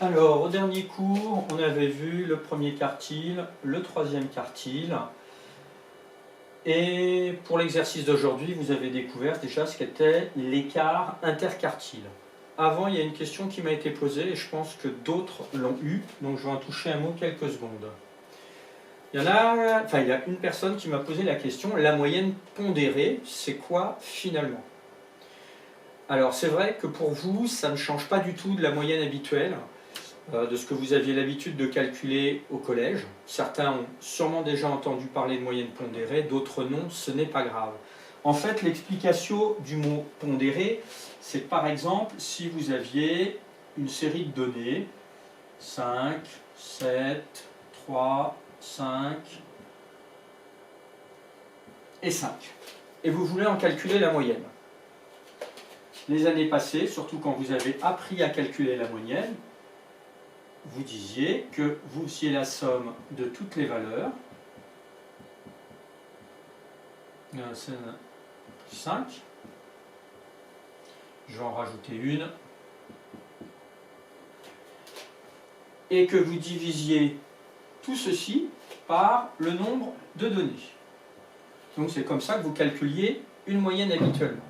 Alors, au dernier cours, on avait vu le premier quartile, le troisième quartile. Et pour l'exercice d'aujourd'hui, vous avez découvert déjà ce qu'était l'écart interquartile. Avant, il y a une question qui m'a été posée et je pense que d'autres l'ont eu, donc je vais en toucher un mot quelques secondes. Il y a une personne qui m'a posé la question, la moyenne pondérée, c'est quoi finalement? Alors c'est vrai que pour vous, ça ne change pas du tout de la moyenne habituelle, de ce que vous aviez l'habitude de calculer au collège. Certains ont sûrement déjà entendu parler de moyenne pondérée, d'autres non, ce n'est pas grave. En fait, l'explication du mot pondéré, c'est par exemple si vous aviez une série de données, 5, 7, 3, 5 et 5. Et vous voulez en calculer la moyenne. Les années passées, surtout quand vous avez appris à calculer la moyenne, vous disiez que vous faisiez la somme de toutes les valeurs. C'est 5. Je vais en rajouter une. Et que vous divisiez tout ceci par le nombre de données. Donc c'est comme ça que vous calculiez une moyenne habituellement.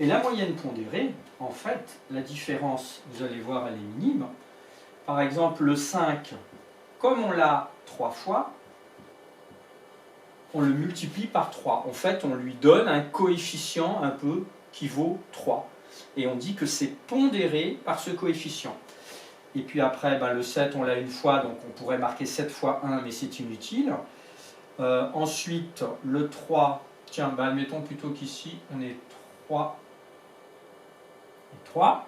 Et la moyenne pondérée, en fait, la différence, vous allez voir, elle est minime. Par exemple, le 5, comme on l'a 3 fois, on le multiplie par 3. En fait, on lui donne un coefficient un peu qui vaut 3. Et on dit que c'est pondéré par ce coefficient. Et puis après, le 7, on l'a une fois, donc on pourrait marquer 7 fois 1, mais c'est inutile. Ensuite, le 3, tiens, admettons plutôt qu'ici, on est 3 et 3.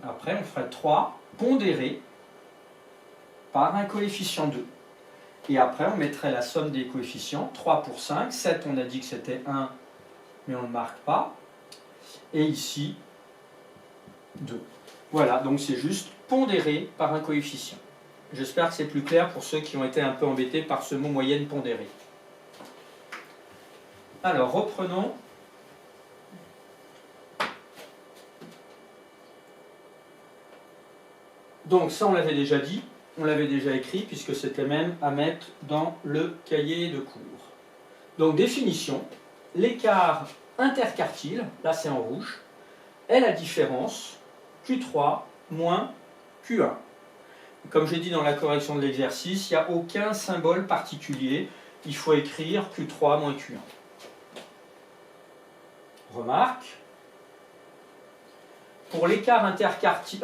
Après, on ferait 3 pondéré par un coefficient 2. Et après, on mettrait la somme des coefficients, 3 pour 5, 7, on a dit que c'était 1, mais on ne marque pas. Et ici, 2. Voilà, donc c'est juste pondéré par un coefficient. J'espère que c'est plus clair pour ceux qui ont été un peu embêtés par ce mot moyenne pondérée. Alors, reprenons. Donc ça, on l'avait déjà dit, on l'avait déjà écrit, puisque c'était même à mettre dans le cahier de cours. Donc définition, l'écart interquartile, là c'est en rouge, est la différence Q3 moins Q1. Comme j'ai dit dans la correction de l'exercice, il n'y a aucun symbole particulier, il faut écrire Q3 moins Q1. Remarque, pour l'écart interquartile,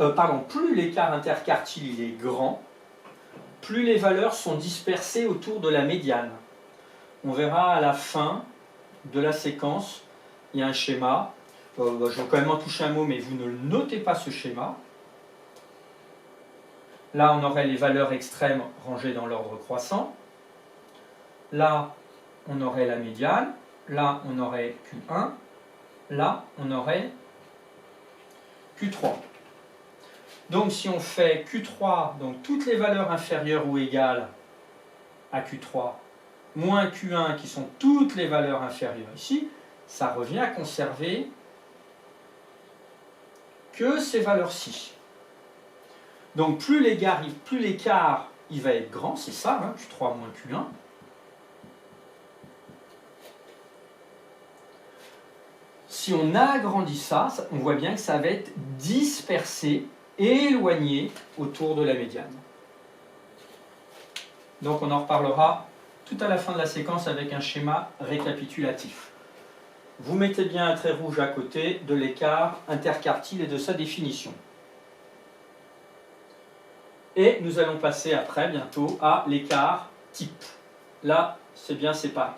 plus l'écart interquartile il est grand, plus les valeurs sont dispersées autour de la médiane. On verra à la fin de la séquence, il y a un schéma. Je vais quand même en toucher un mot, mais vous ne notez pas ce schéma. Là, on aurait les valeurs extrêmes rangées dans l'ordre croissant. Là, on aurait la médiane. Là, on aurait Q1. Là, on aurait Q3. Donc si on fait Q3, donc toutes les valeurs inférieures ou égales à Q3, moins Q1 qui sont toutes les valeurs inférieures ici, ça revient à conserver que ces valeurs-ci. Donc plus l'écart il va être grand, c'est ça, hein, Q3 moins Q1. Si on agrandit ça, on voit bien que ça va être dispersé, éloigné autour de la médiane. Donc on en reparlera tout à la fin de la séquence avec un schéma récapitulatif. Vous mettez bien un trait rouge à côté de l'écart interquartile et de sa définition. Et nous allons passer après, bientôt, à l'écart type. Là, c'est bien séparé.